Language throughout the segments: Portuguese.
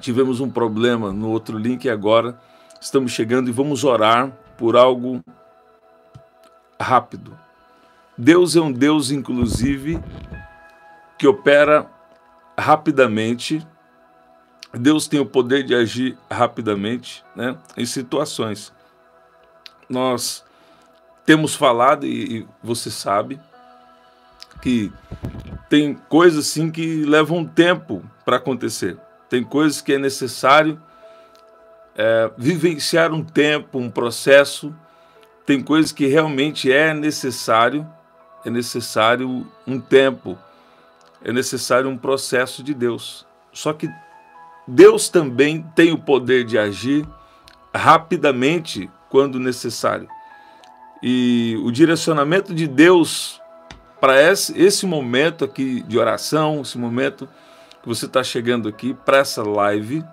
tivemos um problema no outro link e agora estamos chegando e vamos orar por algo rápido. Deus é um Deus, inclusive, que opera rapidamente. Deus tem o poder de agir rapidamente, né, em situações. Nós temos falado, e você sabe, que tem coisas assim que levam tempo para acontecer. Tem coisas que é necessário vivenciar um tempo, um processo. Tem coisas que realmente é necessário um tempo, é necessário um processo de Deus. Só que Deus também tem o poder de agir rapidamente quando necessário. E o direcionamento de Deus para esse momento aqui de oração, esse momento que você está chegando aqui para essa live,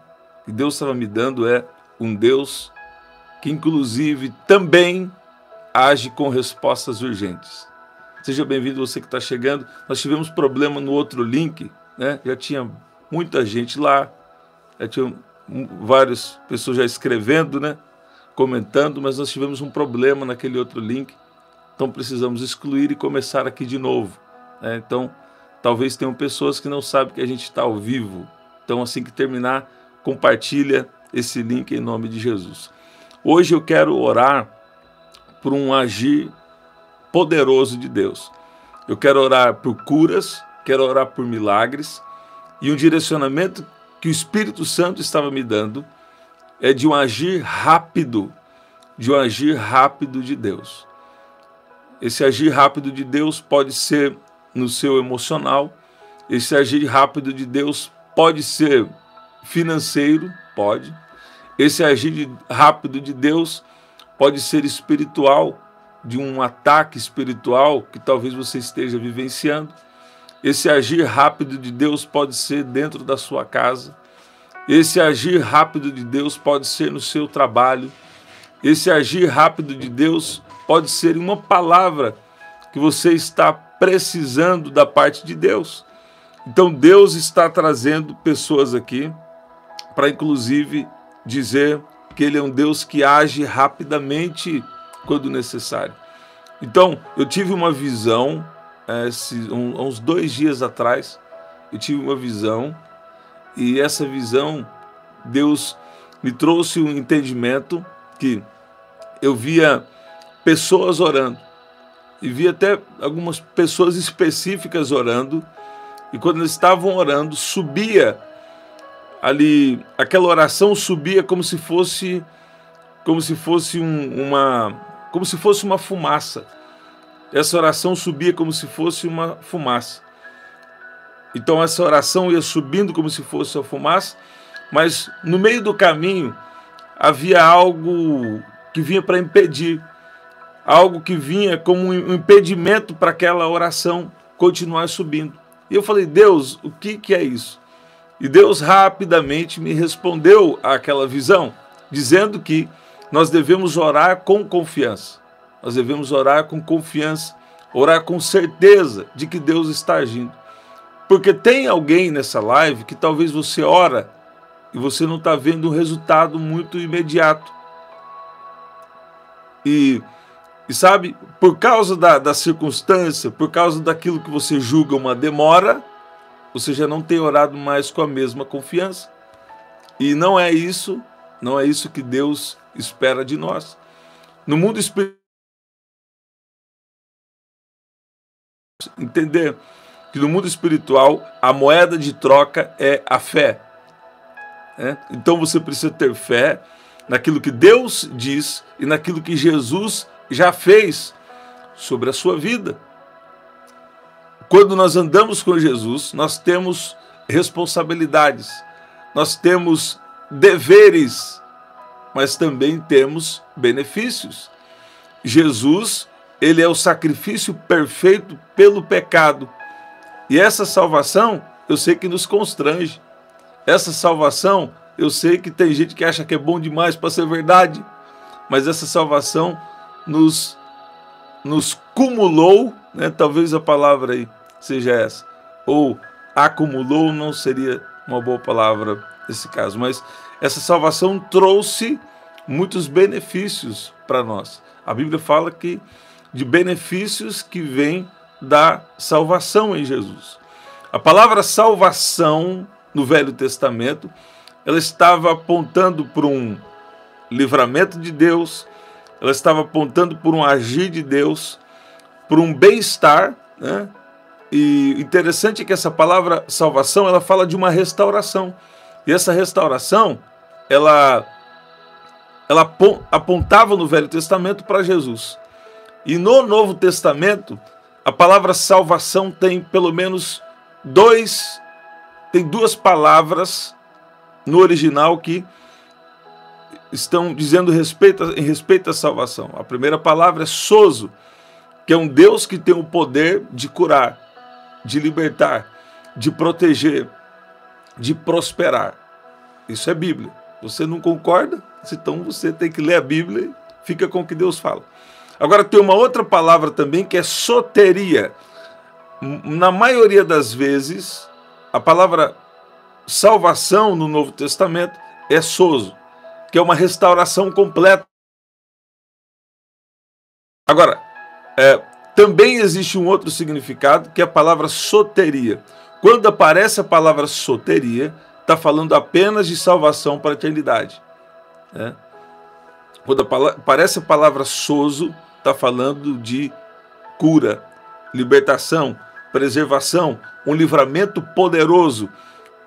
que Deus estava me dando, é um Deus que inclusive também age com respostas urgentes. Seja bem-vindo você que está chegando. Nós tivemos problema no outro link, né? Já tinha muita gente lá, já tinha várias pessoas já escrevendo, né? Comentando, mas nós tivemos um problema naquele outro link, então precisamos excluir e começar aqui de novo, né? Então, talvez tenham pessoas que não sabem que a gente está ao vivo. Então, assim que terminar, compartilha esse link em nome de Jesus. Hoje eu quero orar por um agir poderoso de Deus. Eu quero orar por curas, quero orar por milagres, e um direcionamento que o Espírito Santo estava me dando é de um agir rápido, de Deus. Esse agir rápido de Deus pode ser no seu emocional, esse agir rápido de Deus pode ser financeiro, pode. Esse agir rápido de Deus pode ser espiritual, de um ataque espiritual que talvez você esteja vivenciando. Esse agir rápido de Deus pode ser dentro da sua casa. Esse agir rápido de Deus pode ser no seu trabalho. Esse agir rápido de Deus pode ser uma palavra que você está precisando da parte de Deus. Então Deus está trazendo pessoas aqui para inclusive dizer que Ele é um Deus que age rapidamente quando necessário. Então, eu tive uma visão, há uns 2 dias atrás, eu tive uma visão, e essa visão, Deus me trouxe um entendimento que eu via pessoas orando, e via até algumas pessoas específicas orando, e quando eles estavam orando, subia ali, aquela oração subia como se fosse uma fumaça. Essa oração subia como se fosse uma fumaça. Então essa oração ia subindo como se fosse uma fumaça, mas no meio do caminho havia algo que vinha para impedir, algo que vinha como um impedimento para aquela oração continuar subindo. E eu falei, Deus, o que é isso? E Deus rapidamente me respondeu àquela visão, dizendo que nós devemos orar com confiança. Nós devemos orar com confiança, orar com certeza de que Deus está agindo. Porque tem alguém nessa live que talvez você ora e você não está vendo um resultado muito imediato. E sabe, por causa da circunstância, por causa daquilo que você julga uma demora, você já não tem orado mais com a mesma confiança. E não é isso que Deus espera de nós. No mundo espiritual, entender que no mundo espiritual a moeda de troca é a fé, né? Então você precisa ter fé naquilo que Deus diz e naquilo que Jesus já fez sobre a sua vida. Quando nós andamos com Jesus, nós temos responsabilidades, nós temos deveres, mas também temos benefícios. Jesus, ele é o sacrifício perfeito pelo pecado. E essa salvação, eu sei que nos constrange. Essa salvação, eu sei que tem gente que acha que é bom demais para ser verdade, mas essa salvação nos cumulou, né? Talvez a palavra aí seja essa, ou acumulou não seria uma boa palavra nesse caso, mas essa salvação trouxe muitos benefícios para nós. A Bíblia fala que de benefícios que vêm da salvação em Jesus. A palavra salvação no Velho Testamento, ela estava apontando para um livramento de Deus, ela estava apontando por um agir de Deus, por um bem-estar, né? E interessante é que essa palavra salvação, ela fala de uma restauração. E essa restauração, ela apontava no Velho Testamento para Jesus. E no Novo Testamento, a palavra salvação tem pelo menos duas palavras no original que estão dizendo em respeito à salvação. A primeira palavra é sozo, que é um Deus que tem o poder de curar, de libertar, de proteger, de prosperar. Isso é Bíblia. Você não concorda? Então você tem que ler a Bíblia e fica com o que Deus fala. Agora tem uma outra palavra também que é soteria. Na maioria das vezes, a palavra salvação no Novo Testamento é sozo, que é uma restauração completa. Agora, também existe um outro significado, que é a palavra soteria. Quando aparece a palavra soteria, está falando apenas de salvação para a eternidade. Quando aparece a palavra sozo, está falando de cura, libertação, preservação, um livramento poderoso,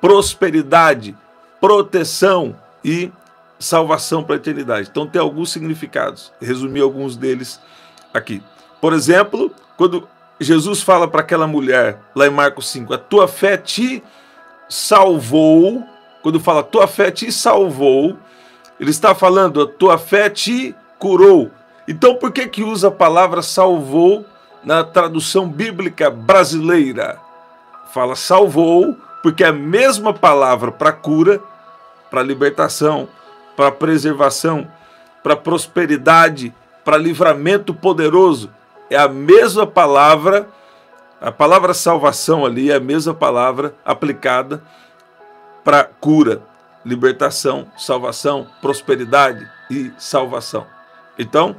prosperidade, proteção e salvação para a eternidade. Então tem alguns significados. Resumi alguns deles aqui. Por exemplo, quando Jesus fala para aquela mulher, lá em Marcos 5, a tua fé te salvou. Quando fala tua fé te salvou, ele está falando a tua fé te curou. Então por que usa a palavra salvou na tradução bíblica brasileira? Fala salvou porque é a mesma palavra para cura, para libertação, para preservação, para prosperidade, para livramento poderoso. É a mesma palavra, a palavra salvação ali é a mesma palavra aplicada para cura, libertação, salvação, prosperidade e salvação. Então,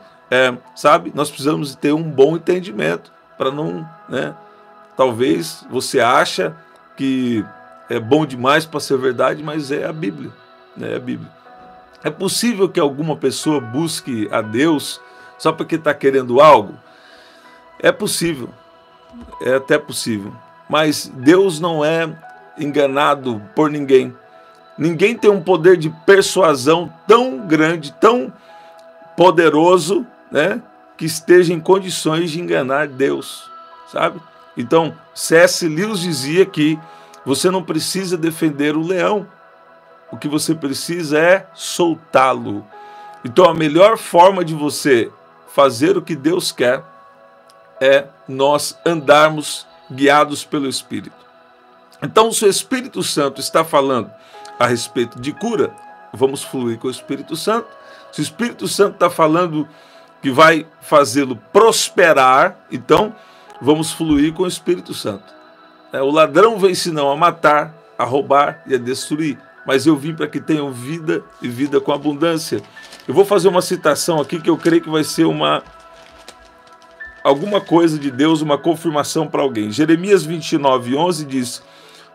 sabe, nós precisamos ter um bom entendimento para não, talvez você acha que é bom demais para ser verdade, mas é a Bíblia, é a Bíblia. É possível que alguma pessoa busque a Deus só porque está querendo algo? É possível, é até possível, mas Deus não é enganado por ninguém. Ninguém tem um poder de persuasão tão grande, tão poderoso, que esteja em condições de enganar Deus, sabe? Então, C.S. Lewis dizia que você não precisa defender o leão, o que você precisa é soltá-lo. Então, a melhor forma de você fazer o que Deus quer é nós andarmos guiados pelo Espírito. Então, se o Espírito Santo está falando a respeito de cura, vamos fluir com o Espírito Santo. Se o Espírito Santo está falando que vai fazê-lo prosperar, então vamos fluir com o Espírito Santo. O ladrão vem senão a matar, a roubar e a destruir, mas eu vim para que tenham vida e vida com abundância. Eu vou fazer uma citação aqui que eu creio que vai ser alguma coisa de Deus, uma confirmação para alguém. Jeremias 29:11 diz: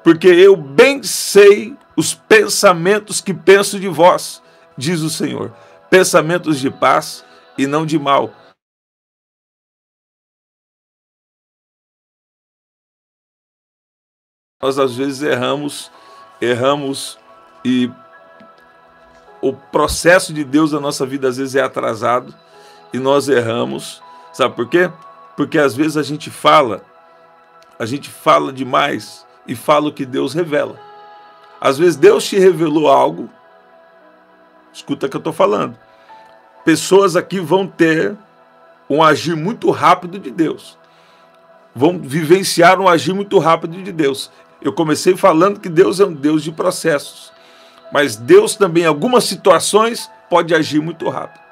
porque eu bem sei os pensamentos que penso de vós, diz o Senhor, pensamentos de paz e não de mal. Nós às vezes erramos e o processo de Deus na nossa vida às vezes é atrasado e nós erramos. Sabe por quê? Porque às vezes a gente fala demais e fala o que Deus revela. Às vezes Deus te revelou algo, escuta o que eu estou falando. Pessoas aqui vão ter um agir muito rápido de Deus. Vão vivenciar um agir muito rápido de Deus. Eu comecei falando que Deus é um Deus de processos. Mas Deus também, em algumas situações, pode agir muito rápido.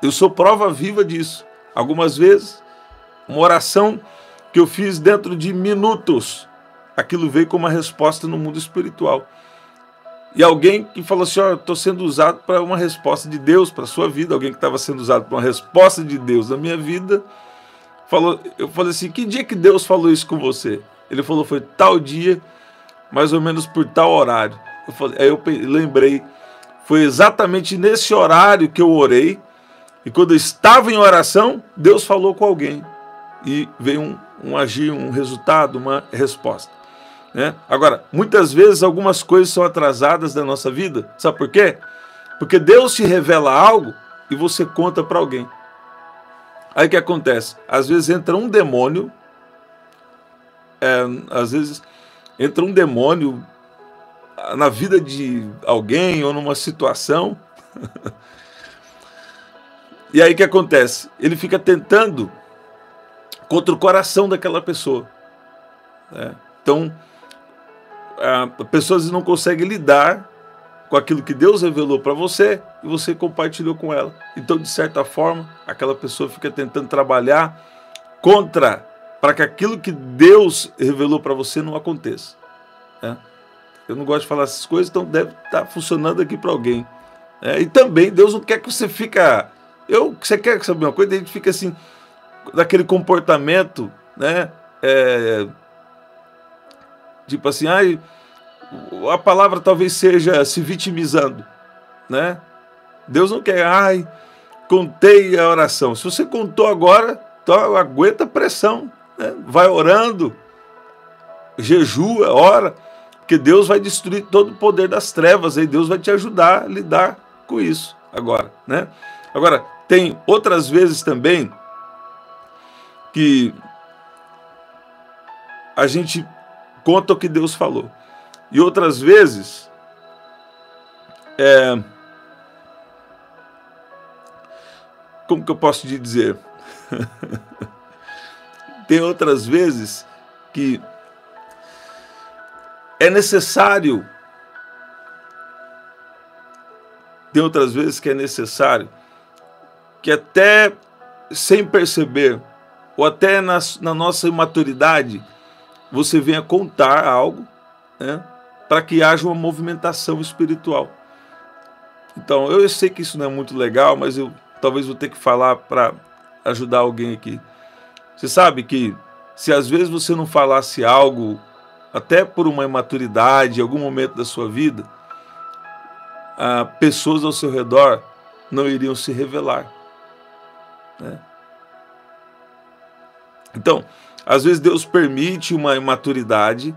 Eu sou prova viva disso. Algumas vezes, uma oração que eu fiz dentro de minutos, aquilo veio com uma resposta no mundo espiritual. E alguém que falou assim, eu estou sendo usado para uma resposta de Deus para a sua vida, alguém que estava sendo usado para uma resposta de Deus na minha vida, eu falei assim, que dia que Deus falou isso com você? Ele falou, foi tal dia, mais ou menos por tal horário. Aí eu lembrei, foi exatamente nesse horário que eu orei, e quando eu estava em oração, Deus falou com alguém, e veio um agir, um resultado, uma resposta. Né? Agora, muitas vezes algumas coisas são atrasadas da nossa vida, sabe por quê? Porque Deus te revela algo e você conta para alguém. Aí o que acontece? Às vezes entra um demônio, na vida de alguém ou numa situação, e aí o que acontece? Ele fica tentando contra o coração daquela pessoa. Né? Então, pessoas não conseguem lidar com aquilo que Deus revelou para você e você compartilhou com ela. Então, de certa forma, aquela pessoa fica tentando trabalhar para que aquilo que Deus revelou para você não aconteça. Né? Eu não gosto de falar essas coisas, então deve estar funcionando aqui para alguém. E também Deus não quer que você fica... Você quer saber uma coisa? A gente fica assim, daquele comportamento, né? Tipo assim, a palavra talvez seja se vitimizando, né? Deus não quer, contei a oração. Se você contou agora, então aguenta a pressão, né? Vai orando, jejua, ora, porque Deus vai destruir todo o poder das trevas, aí Deus vai te ajudar a lidar com isso agora, né? Agora, tem outras vezes também que a gente conta o que Deus falou. E outras vezes, como que eu posso te dizer? Tem outras vezes que é necessário, que até sem perceber, ou até na nossa imaturidade, você venha contar algo, né, para que haja uma movimentação espiritual. Então, eu sei que isso não é muito legal, mas eu talvez vou ter que falar para ajudar alguém aqui. Você sabe que se às vezes você não falasse algo, até por uma imaturidade, em algum momento da sua vida, pessoas ao seu redor não iriam se revelar. Né? Então, às vezes Deus permite uma imaturidade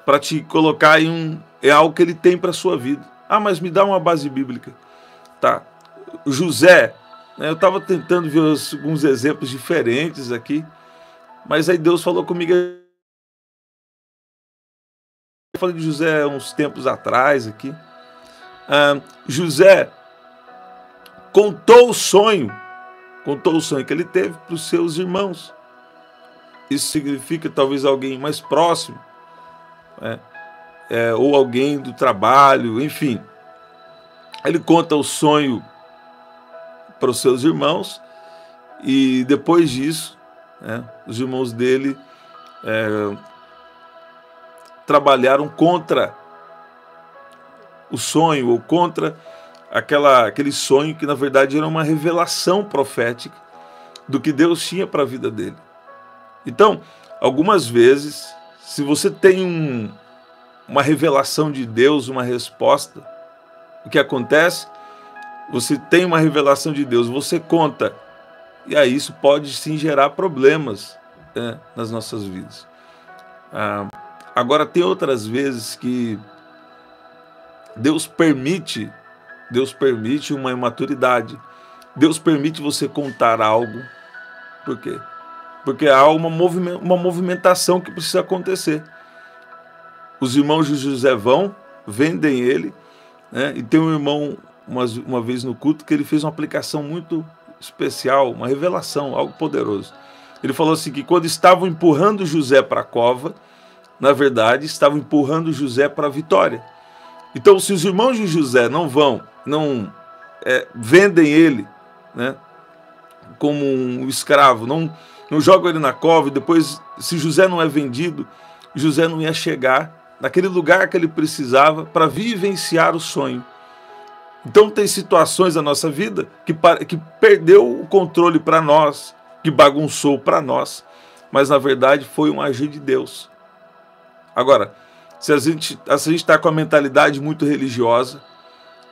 para te colocar em algo que Ele tem para a sua vida. Mas me dá uma base bíblica. Tá. José, né, eu estava tentando ver alguns exemplos diferentes aqui, mas aí Deus falou comigo. Eu falei de José uns tempos atrás aqui. José contou o sonho que ele teve para os seus irmãos. Isso significa talvez alguém mais próximo, né? Ou alguém do trabalho, enfim. Ele conta o sonho para os seus irmãos e depois disso, né, os irmãos dele trabalharam contra o sonho ou contra aquele sonho que na verdade era uma revelação profética do que Deus tinha para a vida dele. Então, algumas vezes, se você tem uma revelação de Deus, uma resposta, o que acontece? Você tem uma revelação de Deus, você conta, e aí isso pode sim gerar problemas, né, nas nossas vidas. Agora, tem outras vezes que Deus permite uma imaturidade. Deus permite você contar algo. Por quê? Porque há uma movimentação que precisa acontecer. Os irmãos de José vendem ele, né? E tem um irmão, uma vez no culto, que ele fez uma aplicação muito especial, uma revelação, algo poderoso. Ele falou assim, que quando estavam empurrando José para a cova, na verdade, estavam empurrando José para a vitória. Então, se os irmãos de José não vendem ele, né, como um escravo, não jogam ele na cova, e depois, se José não é vendido, José não ia chegar naquele lugar que ele precisava para vivenciar o sonho. Então tem situações da nossa vida que perdeu o controle para nós, que bagunçou para nós, mas na verdade foi um agir de Deus. Agora, se a gente está com a mentalidade muito religiosa,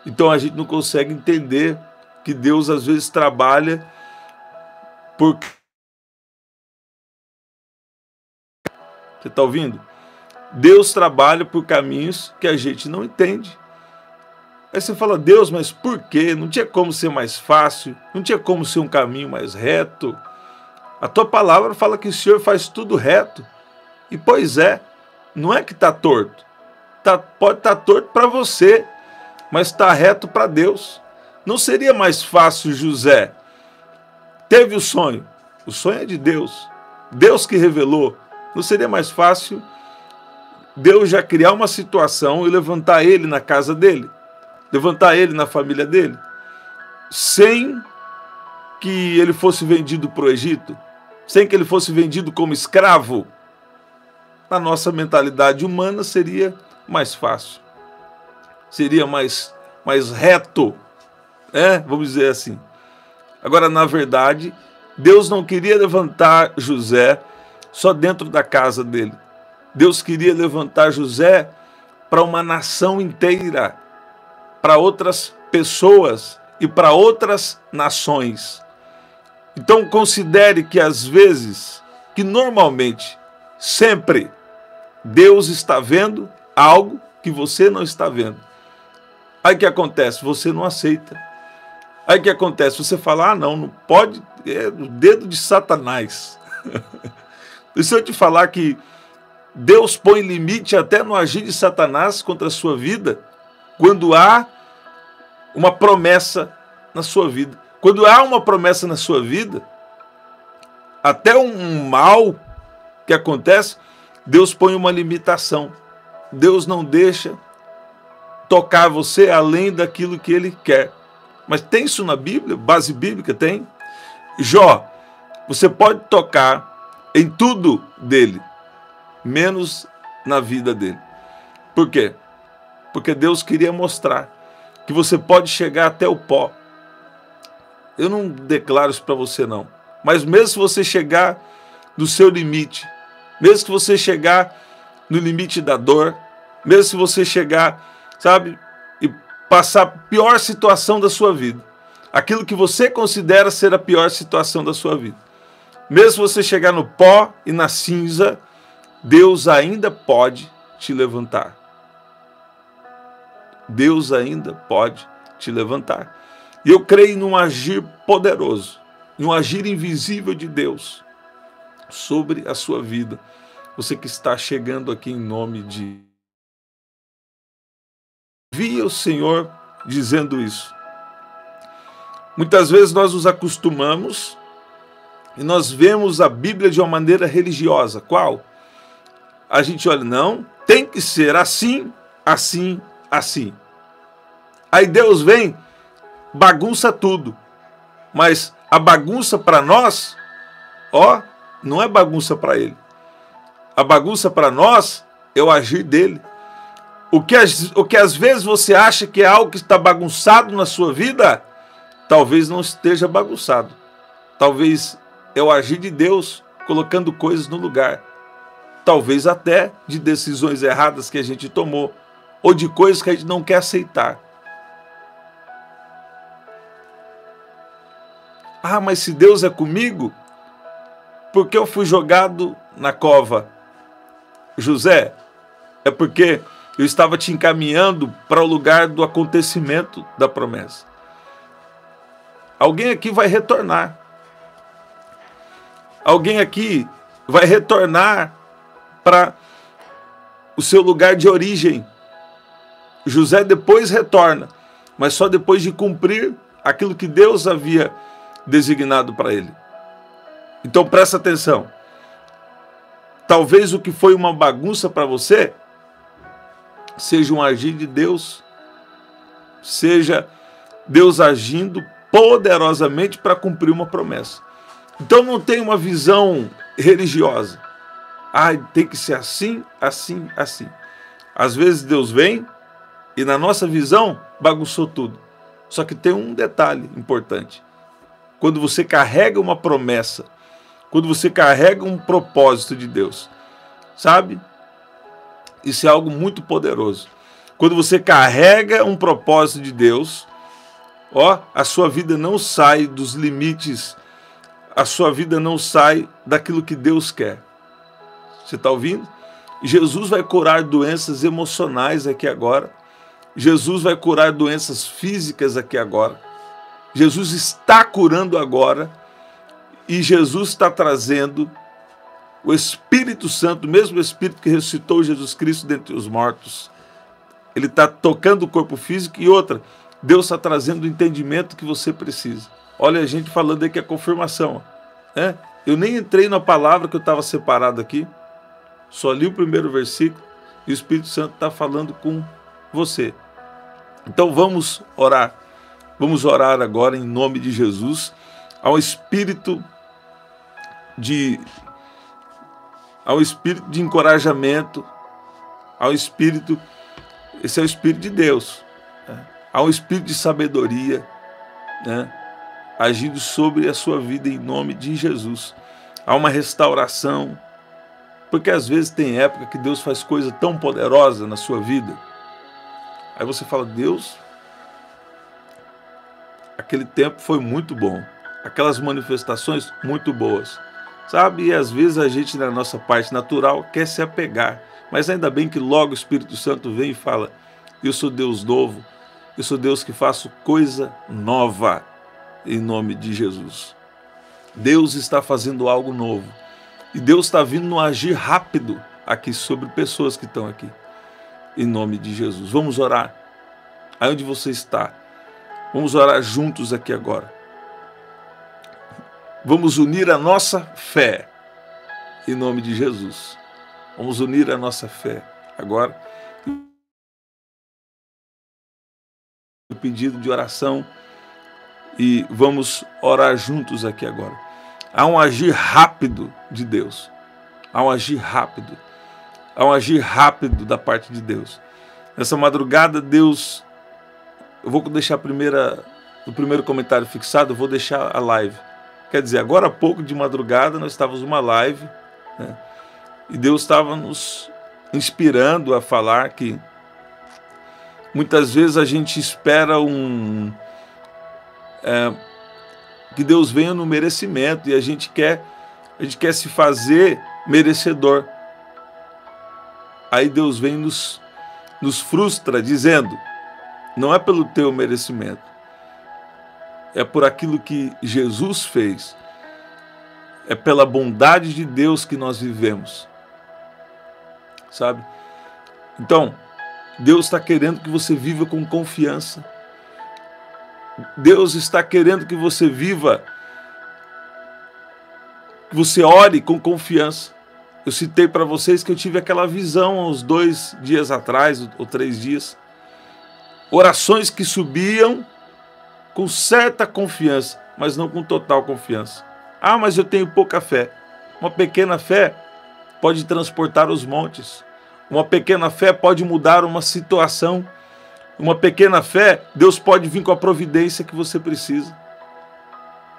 então a gente não consegue entender que Deus às vezes trabalha por... Você está ouvindo? Deus trabalha por caminhos que a gente não entende. Aí você fala, Deus, mas por quê? Não tinha como ser mais fácil, não tinha como ser um caminho mais reto. A tua palavra fala que o Senhor faz tudo reto. E pois é, não é que está torto. Pode estar torto para você, mas está reto para Deus. Não seria mais fácil José? Teve o sonho é de Deus. Deus que revelou. Não seria mais fácil Deus já criar uma situação e levantar ele na casa dele? Levantar ele na família dele? Sem que ele fosse vendido para o Egito? Sem que ele fosse vendido como escravo? Na nossa mentalidade humana seria mais fácil. Seria mais reto, né? Vamos dizer assim. Agora, na verdade, Deus não queria levantar José só dentro da casa dele. Deus queria levantar José para uma nação inteira, para outras pessoas e para outras nações. Então considere que às vezes, que normalmente, sempre, Deus está vendo algo que você não está vendo. Aí o que acontece? Você não aceita. Aí o que acontece? Você fala, não pode, é o dedo de Satanás. E se eu te falar que Deus põe limite até no agir de Satanás contra a sua vida, quando há uma promessa na sua vida. Quando há uma promessa na sua vida, até um mal que acontece, Deus põe uma limitação. Deus não deixa tocar você além daquilo que Ele quer. Mas tem isso na Bíblia? Base bíblica tem? Jó, você pode tocar em tudo dele, menos na vida dele. Por quê? Porque Deus queria mostrar que você pode chegar até o pó. Eu não declaro isso para você não. Mas mesmo se você chegar no seu limite, mesmo que você chegar no limite da dor, mesmo se você chegar, sabe, e passar a pior situação da sua vida, aquilo que você considera ser a pior situação da sua vida, mesmo se você chegar no pó e na cinza, Deus ainda pode te levantar. Deus ainda pode te levantar. E eu creio num agir poderoso, num agir invisível de Deus sobre a sua vida. Você que está chegando aqui em nome de... Via o Senhor dizendo isso. Muitas vezes nós nos acostumamos e nós vemos a Bíblia de uma maneira religiosa. Qual? A gente olha, não, tem que ser assim, assim, assim. Aí Deus vem, bagunça tudo. Mas a bagunça para nós, não é bagunça para Ele. A bagunça para nós é o agir dele. O que às vezes você acha que é algo que está bagunçado na sua vida, talvez não esteja bagunçado. Talvez é o agir de Deus colocando coisas no lugar. Talvez até de decisões erradas que a gente tomou, ou de coisas que a gente não quer aceitar. Mas se Deus é comigo, por que eu fui jogado na cova? José, é porque eu estava te encaminhando para o lugar do acontecimento da promessa. Alguém aqui vai retornar. Alguém aqui vai retornar para o seu lugar de origem. José depois retorna, mas só depois de cumprir aquilo que Deus havia designado para ele. Então presta atenção. Talvez o que foi uma bagunça para você seja um agir de Deus, seja Deus agindo poderosamente para cumprir uma promessa. Então não tem uma visão religiosa. Tem que ser assim, assim, assim. Às vezes Deus vem e na nossa visão bagunçou tudo. Só que tem um detalhe importante. Quando você carrega uma promessa, quando você carrega um propósito de Deus, sabe? Isso é algo muito poderoso. Quando você carrega um propósito de Deus, ó, a sua vida não sai dos limites, a sua vida não sai daquilo que Deus quer. Você está ouvindo? Jesus vai curar doenças emocionais aqui agora. Jesus vai curar doenças físicas aqui agora. Jesus está curando agora. E Jesus está trazendo o Espírito Santo, o mesmo Espírito que ressuscitou Jesus Cristo dentre os mortos. Ele está tocando o corpo físico. E outra, Deus está trazendo o entendimento que você precisa. Olha a gente falando aqui a confirmação. Né? Eu nem entrei na palavra que eu estava separado aqui. Só li o primeiro versículo e o Espírito Santo está falando com você. Então vamos orar. Vamos orar agora em nome de Jesus ao espírito de encorajamento, ao espírito, esse é o Espírito de Deus, né? Ao espírito de sabedoria, né? Agindo sobre a sua vida em nome de Jesus. Há uma restauração, porque às vezes tem época que Deus faz coisa tão poderosa na sua vida. Aí você fala, Deus, aquele tempo foi muito bom. Aquelas manifestações muito boas. Sabe? E às vezes a gente, na nossa parte natural, quer se apegar. Mas ainda bem que logo o Espírito Santo vem e fala, eu sou Deus novo, eu sou Deus que faço coisa nova, em nome de Jesus. Deus está fazendo algo novo. E Deus está vindo no agir rápido aqui sobre pessoas que estão aqui. Em nome de Jesus. Vamos orar. Aí onde você está. Vamos orar juntos aqui agora. Vamos unir a nossa fé. Em nome de Jesus. Vamos unir a nossa fé. Agora. O pedido de oração. E vamos orar juntos aqui agora. Há um agir rápido de Deus. Há um agir rápido. Há um agir rápido da parte de Deus. Nessa madrugada, Deus... Eu vou deixar o primeiro comentário fixado, eu vou deixar a live. Quer dizer, agora há pouco de madrugada, nós estávamos numa live, né? E Deus estava nos inspirando a falar que muitas vezes a gente espera que Deus venha no merecimento e a gente quer se fazer merecedor. Aí Deus vem nos frustra dizendo, não é pelo teu merecimento, é por aquilo que Jesus fez, é pela bondade de Deus que nós vivemos, sabe? Então, Deus está querendo que você viva com confiança. Deus está querendo que você viva, que você ore com confiança. Eu citei para vocês que eu tive aquela visão há uns 2 dias atrás, ou 3 dias. Orações que subiam com certa confiança, mas não com total confiança. Ah, mas eu tenho pouca fé. Uma pequena fé pode transportar os montes. Uma pequena fé pode mudar uma situação. Uma pequena fé, Deus pode vir com a providência que você precisa.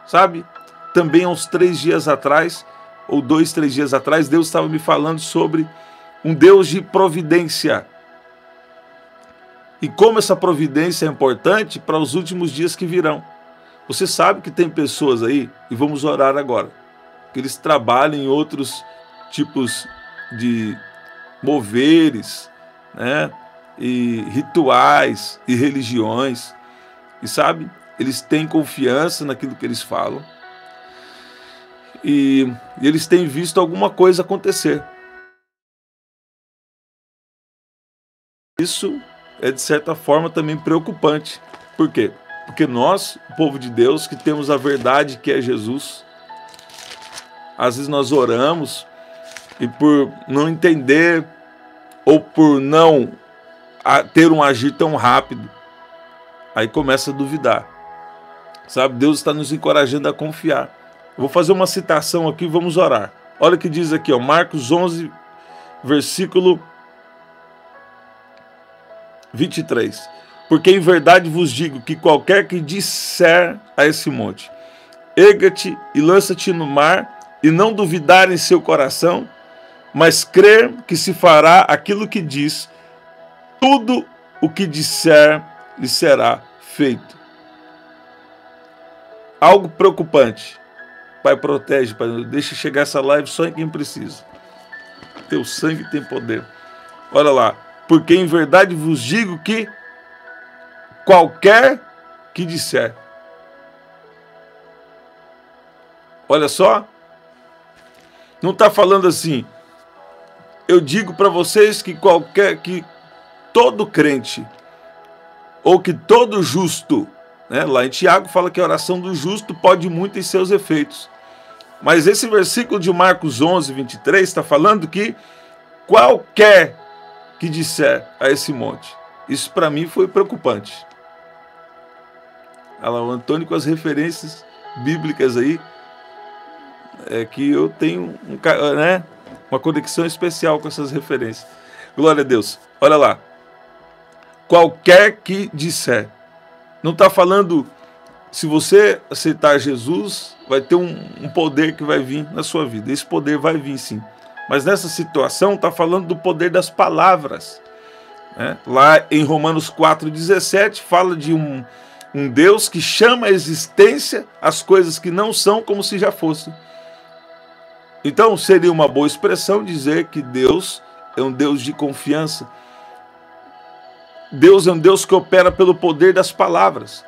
Sabe? Também há uns 3 dias atrás, ou 2, 3 dias atrás, Deus estava me falando sobre um Deus de providência. E como essa providência é importante para os últimos dias que virão. Você sabe que tem pessoas aí, e vamos orar agora, que eles trabalham em outros tipos de moveres, né? E rituais e religiões. E sabe, eles têm confiança naquilo que eles falam. E eles têm visto alguma coisa acontecer. Isso é, de certa forma, também preocupante. Por quê? Porque nós, o povo de Deus, que temos a verdade que é Jesus, às vezes nós oramos e por não entender ou por não ter um agir tão rápido, aí começa a duvidar. Sabe, Deus está nos encorajando a confiar. Eu vou fazer uma citação aqui e vamos orar. Olha o que diz aqui, ó, Marcos 11, versículo 23. Porque em verdade vos digo que qualquer que disser a esse monte, erga-te e lança-te no mar, e não duvidar em seu coração, mas crer que se fará aquilo que diz, tudo o que disser lhe será feito. Algo preocupante. Pai, protege, Pai, deixa chegar essa live só em quem precisa. Teu sangue tem poder. Olha lá. Porque em verdade vos digo que qualquer que disser. Olha só. Não está falando assim. Eu digo para vocês que que todo crente, ou que todo justo, né? Lá em Tiago fala que a oração do justo pode muito em seus efeitos. Mas esse versículo de Marcos 11, 23 está falando que qualquer que disser a esse monte. Isso para mim foi preocupante. Olha lá, o Antônio com as referências bíblicas aí, que eu tenho uma conexão especial com essas referências. Glória a Deus. Olha lá. Qualquer que disser. Não está falando, se você aceitar Jesus, vai ter um poder que vai vir na sua vida. Esse poder vai vir sim. Mas nessa situação está falando do poder das palavras. Né? Lá em Romanos 4,17 fala de um Deus que chama a existência as coisas que não são como se já fossem. Então seria uma boa expressão dizer que Deus é um Deus de confiança. Deus é um Deus que opera pelo poder das palavras.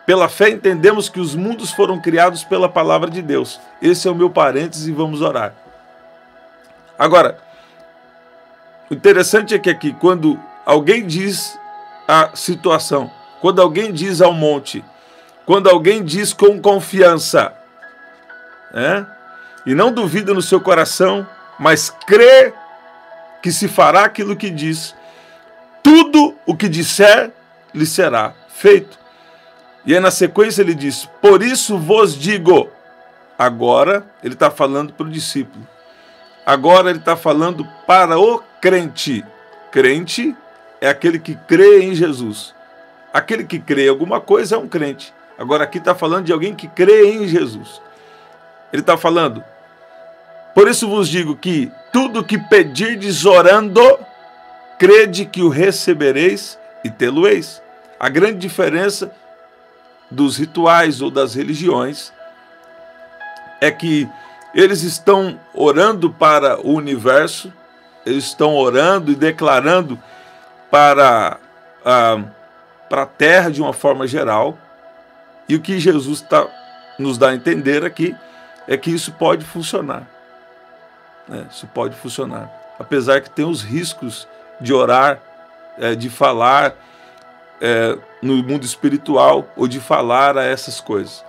Pela fé entendemos que os mundos foram criados pela palavra de Deus. Esse é o meu parênteses e vamos orar. Agora, o interessante é que aqui, quando alguém diz a situação, quando alguém diz ao monte, quando alguém diz com confiança, e não duvida no seu coração, mas crê que se fará aquilo que diz, tudo o que disser lhe será feito. E aí na sequência ele diz, por isso vos digo. Agora ele está falando para o discípulo. Agora ele está falando para o crente. Crente é aquele que crê em Jesus. Aquele que crê em alguma coisa é um crente. Agora aqui está falando de alguém que crê em Jesus. Ele está falando, por isso vos digo que tudo que pedirdes orando, crede que o recebereis e tê-lo-eis. A grande diferença dos rituais ou das religiões é que eles estão orando para o universo, eles estão orando e declarando para a terra de uma forma geral, e o que Jesus nos dá a entender aqui é que isso pode funcionar. Isso pode funcionar, apesar que tem os riscos de orar, de falar no mundo espiritual ou de falar a essas coisas.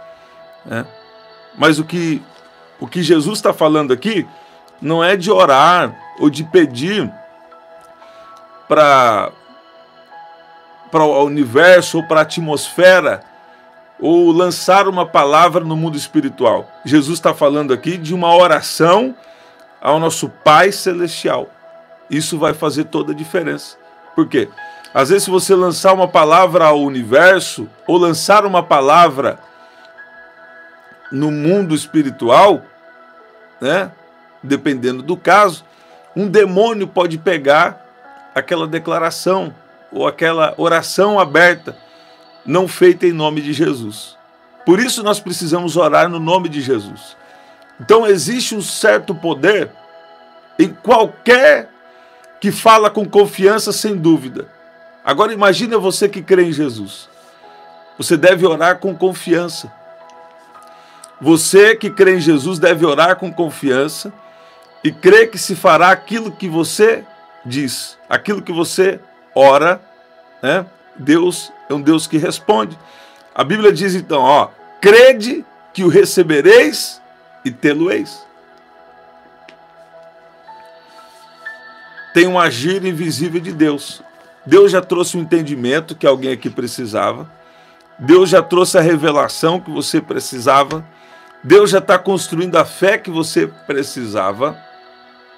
Mas o que Jesus está falando aqui não é de orar ou de pedir para o universo ou para a atmosfera ou lançar uma palavra no mundo espiritual. Jesus está falando aqui de uma oração ao nosso Pai Celestial. Isso vai fazer toda a diferença. Por quê? Às vezes, se você lançar uma palavra ao universo ou lançar uma palavra no mundo espiritual, dependendo do caso, um demônio pode pegar aquela declaração ou aquela oração aberta, não feita em nome de Jesus. Por isso nós precisamos orar no nome de Jesus. Então existe um certo poder em qualquer que fala com confiança, sem dúvida. Agora imagina você que crê em Jesus. Você deve orar com confiança. Você que crê em Jesus deve orar com confiança e crer que se fará aquilo que você diz, aquilo que você ora, Deus é um Deus que responde. A Bíblia diz então, crede que o recebereis e tê-lo-eis. Tem um agir invisível de Deus. Deus já trouxe o entendimento que alguém aqui precisava. Deus já trouxe a revelação que você precisava. Deus já está construindo a fé que você precisava.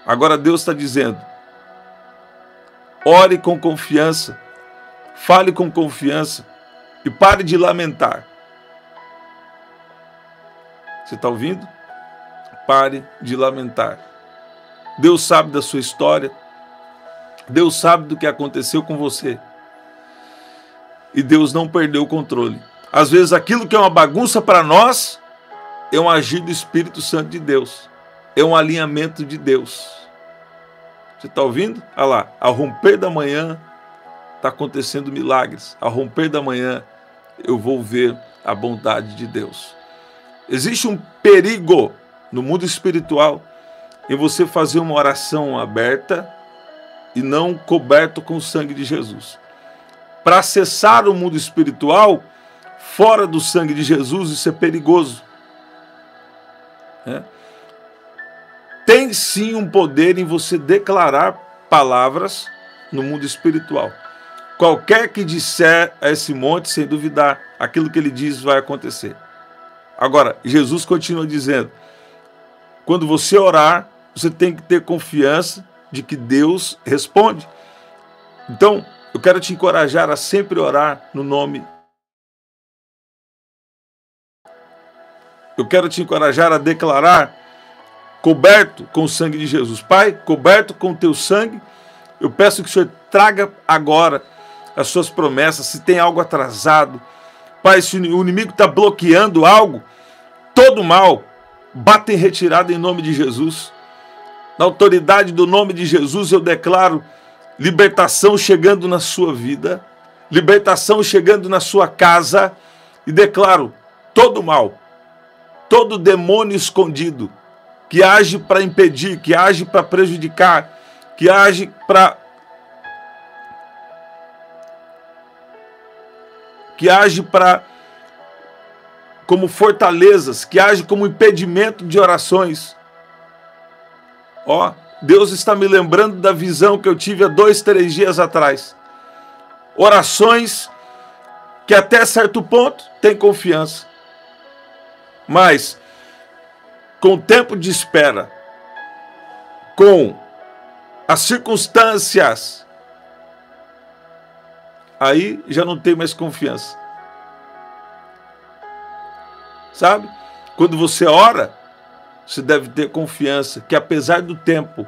Agora Deus está dizendo, ore com confiança, Fale com confiança e pare de lamentar. Você está ouvindo? Pare de lamentar. Deus sabe da sua história. Deus sabe do que aconteceu com você. E Deus não perdeu o controle. Às vezes aquilo que é uma bagunça para nós é um agir do Espírito Santo de Deus. É um alinhamento de Deus. Você está ouvindo? Olha lá, ao romper da manhã está acontecendo milagres. Ao romper da manhã eu vou ver a bondade de Deus. Existe um perigo no mundo espiritual em você fazer uma oração aberta e não coberto com o sangue de Jesus. Para acessar o mundo espiritual, fora do sangue de Jesus, isso é perigoso. Tem sim um poder em você declarar palavras no mundo espiritual. Qualquer que disser a esse monte, sem duvidar, aquilo que ele diz vai acontecer. Agora, Jesus continua dizendo, quando você orar, você tem que ter confiança de que Deus responde. Então, eu quero te encorajar a sempre orar no nome. Eu quero te encorajar a declarar, coberto com o sangue de Jesus. Pai, coberto com o teu sangue, eu peço que o Senhor traga agora as suas promessas. Se tem algo atrasado, Pai, se o inimigo está bloqueando algo, todo mal, bata em retirada em nome de Jesus. Na autoridade do nome de Jesus, eu declaro libertação chegando na sua vida, libertação chegando na sua casa, e declaro todo mal, todo demônio escondido, que age para impedir, que age para prejudicar, que age como fortalezas, que age como impedimento de orações. Ó, Deus está me lembrando da visão que eu tive há 2, 3 dias atrás. Orações que até certo ponto tem confiança. Mas, com o tempo de espera, com as circunstâncias, aí já não tem mais confiança. Sabe? Quando você ora, você deve ter confiança que apesar do tempo,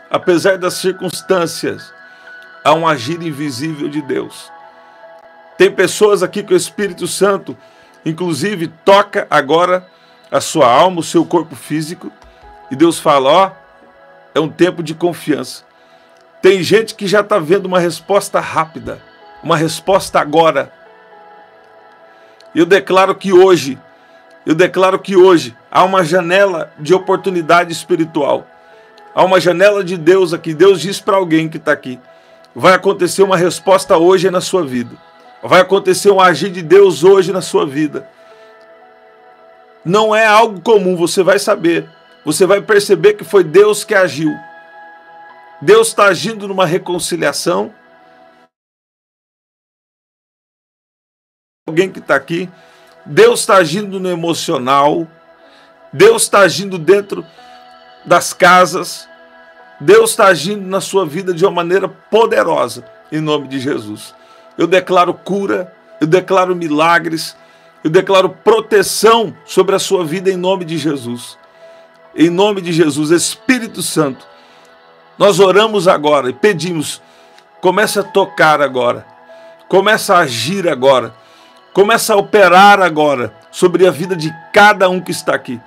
apesar das circunstâncias, há um agir invisível de Deus. Tem pessoas aqui que o Espírito Santo, inclusive, toca agora a sua alma, o seu corpo físico, e Deus fala, ó, é um tempo de confiança. Tem gente que já está vendo uma resposta rápida, uma resposta agora. Eu declaro que hoje há uma janela de oportunidade espiritual. Há uma janela de Deus aqui. Deus diz para alguém que está aqui, vai acontecer uma resposta hoje na sua vida. Vai acontecer um agir de Deus hoje na sua vida. Não é algo comum, você vai saber. Você vai perceber que foi Deus que agiu. Deus está agindo numa reconciliação. Alguém que está aqui, Deus está agindo no emocional, Deus está agindo dentro das casas, Deus está agindo na sua vida de uma maneira poderosa, em nome de Jesus. Eu declaro cura, eu declaro milagres, eu declaro proteção sobre a sua vida em nome de Jesus. Em nome de Jesus, Espírito Santo, nós oramos agora e pedimos, começa a tocar agora, começa a agir agora, começa a operar agora sobre a vida de cada um que está aqui.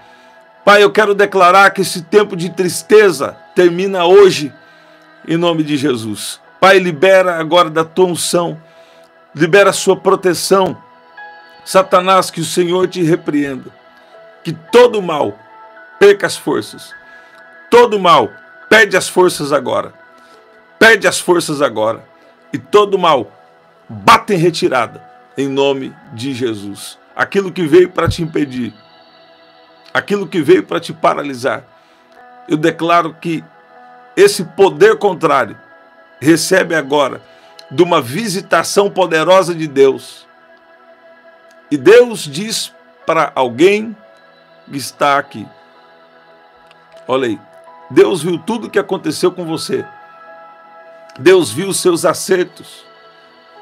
Pai, eu quero declarar que esse tempo de tristeza termina hoje, em nome de Jesus. Pai, libera agora da tua unção, libera a sua proteção. Satanás, que o Senhor te repreenda, que todo mal perca as forças, todo mal perde as forças agora, perde as forças agora, e todo mal bate em retirada, em nome de Jesus. Aquilo que veio para te impedir, aquilo que veio para te paralisar, eu declaro que esse poder contrário recebe agora de uma visitação poderosa de Deus. E Deus diz para alguém que está aqui, olha aí, Deus viu tudo o que aconteceu com você. Deus viu os seus acertos.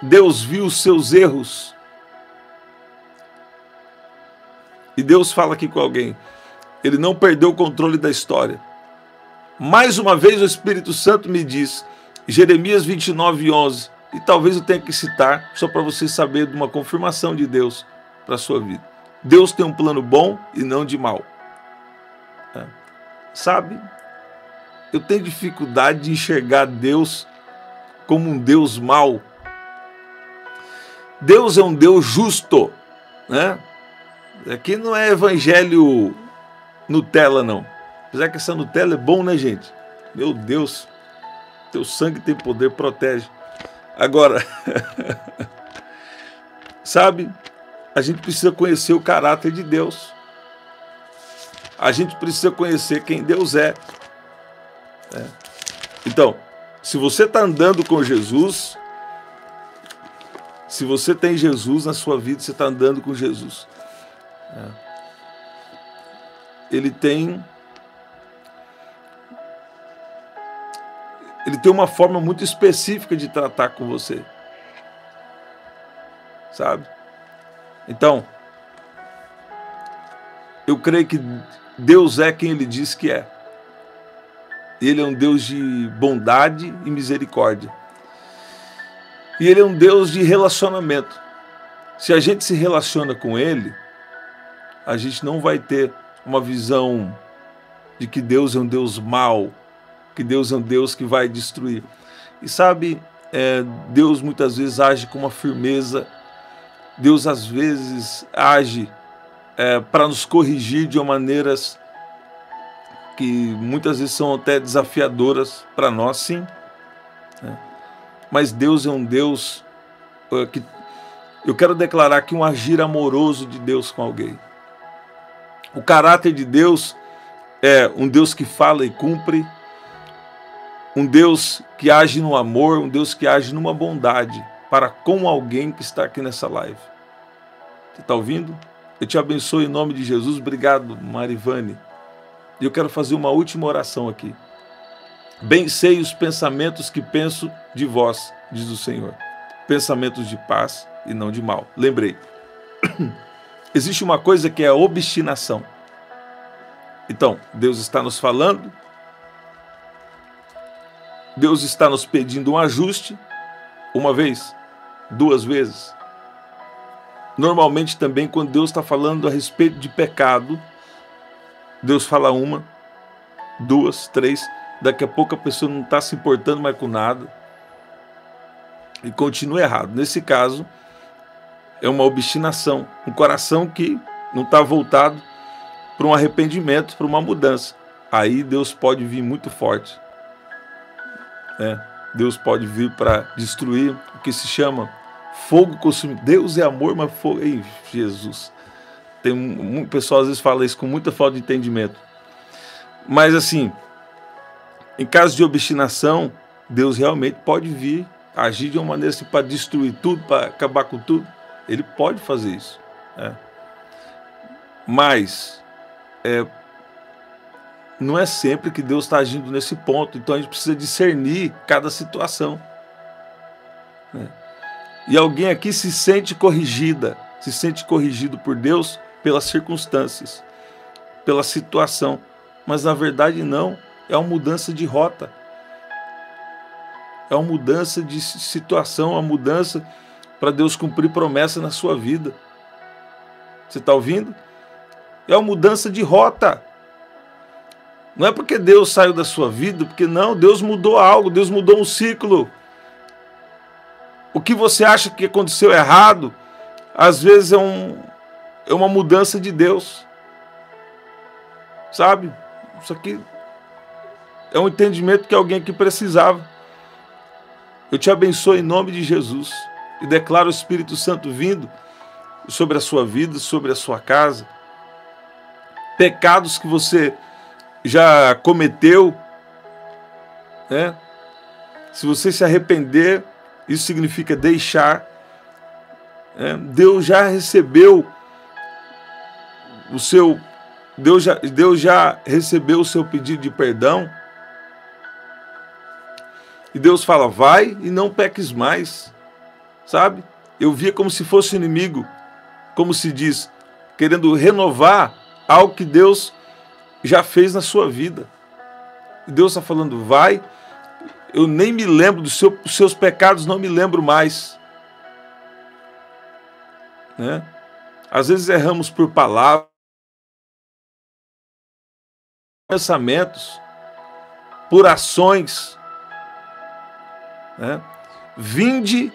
Deus viu os seus erros. E Deus fala aqui com alguém. Ele não perdeu o controle da história. Mais uma vez o Espírito Santo me diz, Jeremias 29:11, e talvez eu tenha que citar, só para você saber de uma confirmação de Deus para a sua vida. Deus tem um plano bom e não de mal. Sabe, eu tenho dificuldade de enxergar Deus como um Deus mau. Deus é um Deus justo, né? Aqui não é evangelho Nutella, não. Apesar que essa Nutella é bom, né, gente? Meu Deus, teu sangue tem poder, protege. Agora, sabe, a gente precisa conhecer o caráter de Deus. A gente precisa conhecer quem Deus é. Então, se você está andando com Jesus, se você tem Jesus na sua vida, você está andando com Jesus. Ele tem uma forma muito específica de tratar com você. Sabe? Então, eu creio que Deus é quem Ele diz que é. Ele é um Deus de bondade e misericórdia. E Ele é um Deus de relacionamento. Se a gente se relaciona com Ele, a gente não vai ter uma visão de que Deus é um Deus mau, que Deus é um Deus que vai destruir. E sabe, Deus muitas vezes age com uma firmeza, Deus às vezes age para nos corrigir de maneiras que muitas vezes são até desafiadoras para nós, sim. Mas Deus é um Deus que eu quero declarar aqui um agir amoroso de Deus com alguém. O caráter de Deus é um Deus que fala e cumpre, um Deus que age no amor, um Deus que age numa bondade para com alguém que está aqui nessa live. Você está ouvindo? Eu te abençoo em nome de Jesus. Obrigado, Marivane. E eu quero fazer uma última oração aqui. Bem sei os pensamentos que penso de vós, diz o Senhor. Pensamentos de paz e não de mal. Lembrei. Existe uma coisa que é a obstinação. Então, Deus está nos falando, Deus está nos pedindo um ajuste, uma vez, duas vezes. Normalmente também, quando Deus está falando a respeito de pecado, Deus fala uma, duas, três, daqui a pouco a pessoa não está se importando mais com nada e continua errado. Nesse caso, é uma obstinação, um coração que não está voltado para um arrependimento, para uma mudança. Aí Deus pode vir muito forte. Deus pode vir para destruir o que se chama fogo consumidor. Deus é amor, mas fogo... Ei, Jesus. Tem um pessoal às vezes fala isso com muita falta de entendimento. Mas assim, em caso de obstinação, Deus realmente pode vir, agir de uma maneira assim, para destruir tudo, para acabar com tudo. Ele pode fazer isso. Mas não é sempre que Deus está agindo nesse ponto. Então a gente precisa discernir cada situação. E alguém aqui se sente corrigida, se sente corrigido por Deus pelas circunstâncias, pela situação. Mas na verdade não, é uma mudança de rota. É uma mudança de situação, uma mudança para Deus cumprir promessa na sua vida. Você está ouvindo? É uma mudança de rota. Não é porque Deus saiu da sua vida, porque não, Deus mudou algo, Deus mudou um ciclo. O que você acha que aconteceu errado, às vezes é uma mudança de Deus. Sabe? Isso aqui é um entendimento que alguém aqui precisava. Eu te abençoo em nome de Jesus e declaro o Espírito Santo vindo sobre a sua vida, sobre a sua casa. Pecados que você já cometeu, se você se arrepender, isso significa deixar. Deus já recebeu o seu... Deus já recebeu o seu pedido de perdão. E Deus fala, vai e não peques mais. sabe? Eu via como se fosse inimigo, como se diz, querendo renovar algo que Deus já fez na sua vida. Deus está falando, vai, eu nem me lembro dos seus pecados, não me lembro mais. Né? Às vezes erramos por palavras, pensamentos, por ações. Né? Vinde,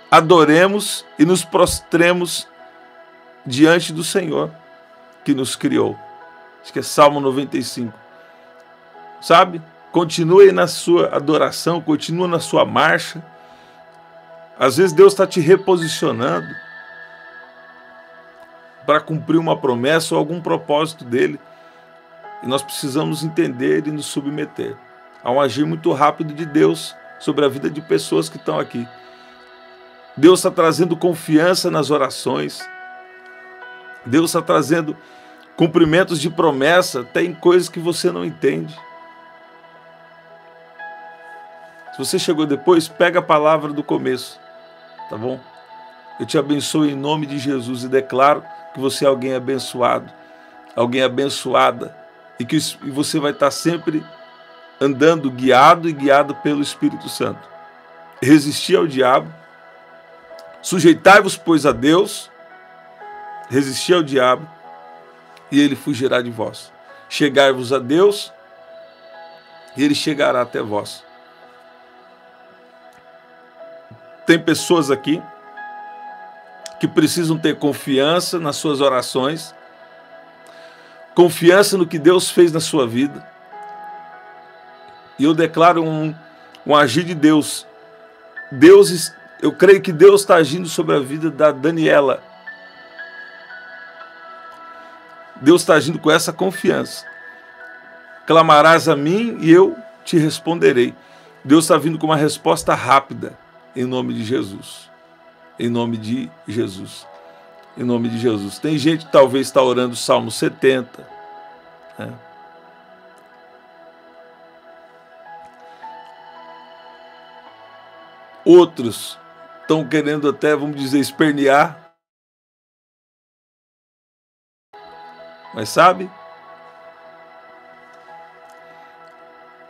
adoremos e nos prostremos diante do Senhor que nos criou. Acho que é Salmo 95. Sabe? Continue na sua adoração, continue na sua marcha. Às vezes Deus está te reposicionando para cumprir uma promessa ou algum propósito dele. E nós precisamos entender e nos submeter. Há um agir muito rápido de Deus sobre a vida de pessoas que estão aqui. Deus está trazendo confiança nas orações. Deus está trazendo cumprimentos de promessa, até em coisas que você não entende. Se você chegou depois, pega a palavra do começo, tá bom? Eu te abençoo em nome de Jesus e declaro que você é alguém abençoado, alguém abençoada, e que você vai estar sempre andando guiado e guiado pelo Espírito Santo. Resistir ao diabo, sujeitai-vos, pois, a Deus, resistir ao diabo, e ele fugirá de vós. Chegai-vos a Deus, e ele chegará até vós. Tem pessoas aqui que precisam ter confiança nas suas orações, confiança no que Deus fez na sua vida. E eu declaro um agir de Deus. Eu creio que Deus está agindo sobre a vida da Daniela. Deus está agindo com essa confiança. Clamarás a mim e eu te responderei. Deus está vindo com uma resposta rápida, em nome de Jesus. Em nome de Jesus. Em nome de Jesus. Tem gente que talvez está orando o Salmo 70. Né? Outros estão querendo até, vamos dizer, espernear. Mas sabe?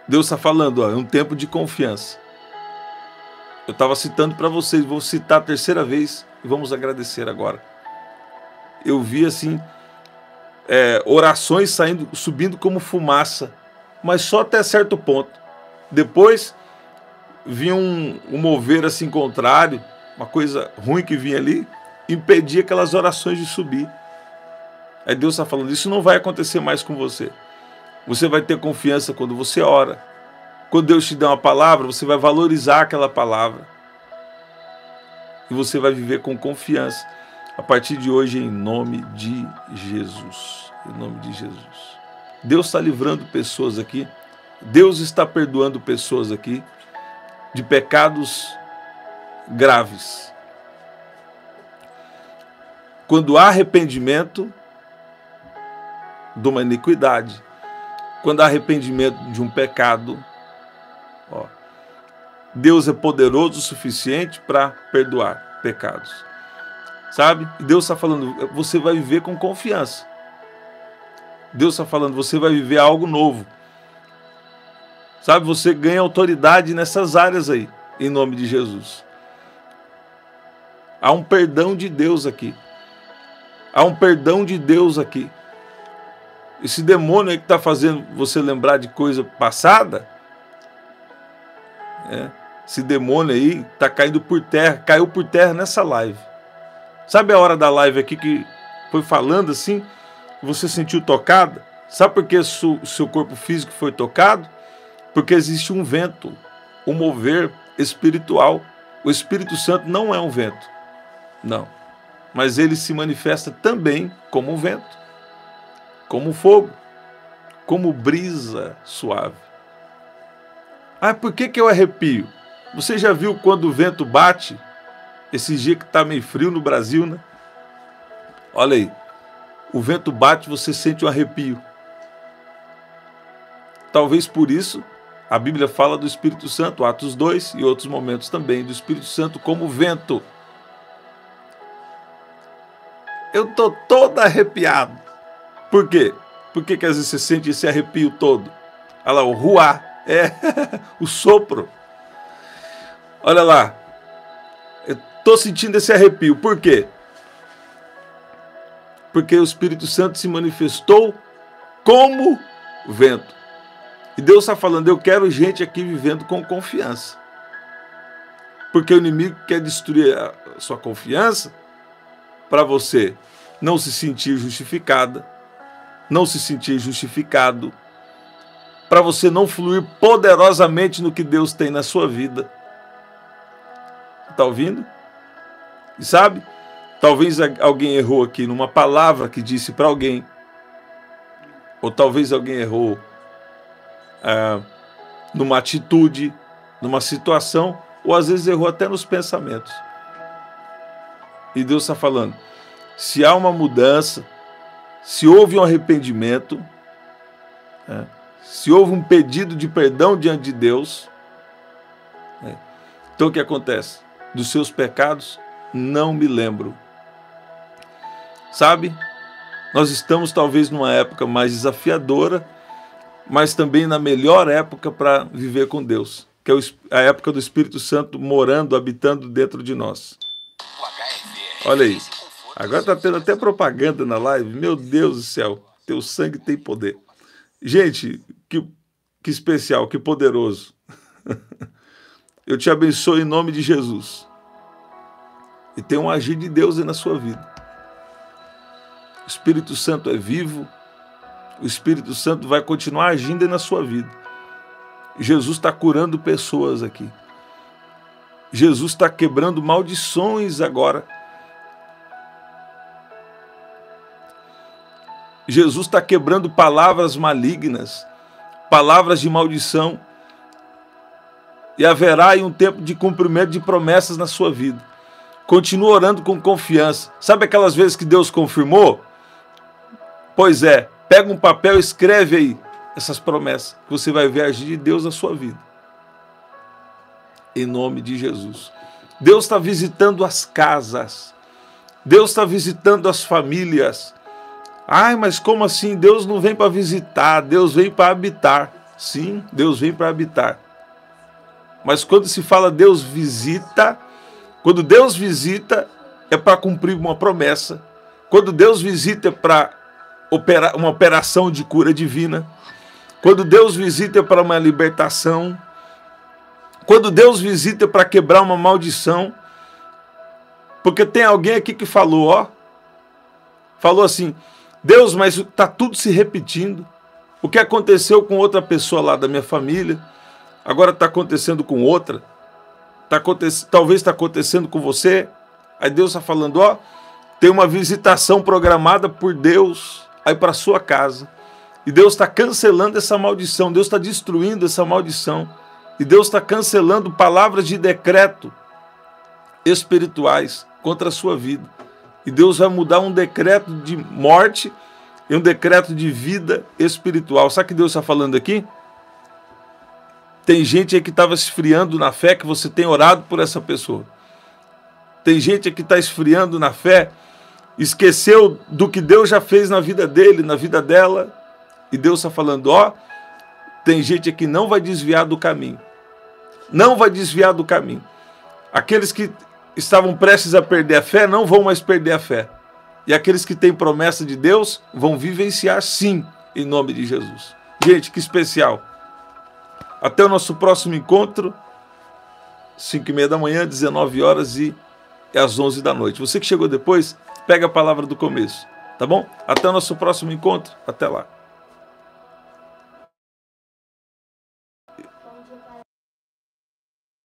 Deus está falando, é um tempo de confiança. Eu estava citando para vocês, vou citar a terceira vez e vamos agradecer agora. Eu vi assim, orações subindo como fumaça, mas só até certo ponto. Depois vinha um mover assim contrário, uma coisa ruim que vinha ali, impedia aquelas orações de subir. Aí Deus está falando, isso não vai acontecer mais com você. Você vai ter confiança quando você ora. Quando Deus te dá uma palavra, você vai valorizar aquela palavra. E você vai viver com confiança. A partir de hoje, em nome de Jesus. Em nome de Jesus. Deus está livrando pessoas aqui. Deus está perdoando pessoas aqui de pecados graves. Quando há arrependimento de uma iniquidade, quando há arrependimento de um pecado, Deus é poderoso o suficiente para perdoar pecados. Sabe? E Deus está falando, você vai viver com confiança. Deus está falando, você vai viver algo novo. Sabe? Você ganha autoridade nessas áreas aí, em nome de Jesus. Há um perdão de Deus aqui. Há um perdão de Deus aqui. Esse demônio aí que está fazendo você lembrar de coisa passada, esse demônio aí está caindo por terra, caiu por terra nessa live. Sabe a hora da live aqui que foi falando assim, você sentiu tocada? Sabe por que o seu corpo físico foi tocado? Porque existe um vento, um mover espiritual. O Espírito Santo não é um vento, não. Mas ele se manifesta também como um vento, como fogo, como brisa suave. Ah, por que eu arrepio? Você já viu quando o vento bate? Esse dia que está meio frio no Brasil, né? Olha aí, o vento bate, você sente um arrepio. Talvez por isso a Bíblia fala do Espírito Santo, Atos 2 e outros momentos também, do Espírito Santo como vento. Eu tô todo arrepiado. Por quê? Por que às vezes você sente esse arrepio todo? Olha lá, o ruá, o sopro. Olha lá, eu tô sentindo esse arrepio. Por quê? Porque o Espírito Santo se manifestou como vento. E Deus está falando, eu quero gente aqui vivendo com confiança. Porque o inimigo quer destruir a sua confiança para você não se sentir justificada, não se sentir justificado, para você não fluir poderosamente no que Deus tem na sua vida. Está ouvindo? E sabe? Talvez alguém errou aqui numa palavra que disse para alguém, ou talvez alguém errou numa atitude, numa situação, ou às vezes errou até nos pensamentos. E Deus está falando, se há uma mudança, se houve um arrependimento, se houve um pedido de perdão diante de Deus, então o que acontece? Dos seus pecados, não me lembro. Sabe? Nós estamos talvez numa época mais desafiadora, mas também na melhor época para viver com Deus, que é a época do Espírito Santo morando, habitando dentro de nós. Olha aí, agora está tendo até propaganda na live, meu Deus do céu, teu sangue tem poder. Gente, que especial, que poderoso. Eu te abençoo em nome de Jesus. E tem um agir de Deus aí na sua vida. O Espírito Santo é vivo, o Espírito Santo vai continuar agindo aí na sua vida. Jesus está curando pessoas aqui. Jesus está quebrando maldições agora. Jesus está quebrando palavras malignas, palavras de maldição. E haverá aí um tempo de cumprimento de promessas na sua vida. Continua orando com confiança. Sabe aquelas vezes que Deus confirmou? Pois é, pega um papel e escreve aí essas promessas, que você vai ver agir de Deus na sua vida. Em nome de Jesus. Deus está visitando as casas. Deus está visitando as famílias. Ai, mas como assim? Deus não vem para visitar, Deus vem para habitar. Sim, Deus vem para habitar. Mas quando se fala Deus visita, quando Deus visita é para cumprir uma promessa. Quando Deus visita é para uma operação de cura divina. Quando Deus visita é para uma libertação. Quando Deus visita é para quebrar uma maldição. Porque tem alguém aqui que falou, falou assim, Deus, mas está tudo se repetindo. O que aconteceu com outra pessoa lá da minha família, agora está acontecendo com outra. Talvez está acontecendo com você. Aí Deus está falando, tem uma visitação programada por Deus aí para a sua casa. E Deus está cancelando essa maldição. Deus está destruindo essa maldição. E Deus está cancelando palavras de decreto espirituais contra a sua vida. E Deus vai mudar um decreto de morte e um decreto de vida espiritual. Sabe o que Deus está falando aqui? Tem gente aí que estava esfriando na fé, que você tem orado por essa pessoa. Tem gente aí que está esfriando na fé, esqueceu do que Deus já fez na vida dele, na vida dela. E Deus está falando, tem gente aqui que não vai desviar do caminho. Não vai desviar do caminho. Aqueles que estavam prestes a perder a fé, não vão mais perder a fé. E aqueles que têm promessa de Deus, vão vivenciar sim, em nome de Jesus. Gente, que especial. Até o nosso próximo encontro, 5h30 da manhã, 19 horas e às 11 da noite. Você que chegou depois, pega a palavra do começo, tá bom? Até o nosso próximo encontro, até lá.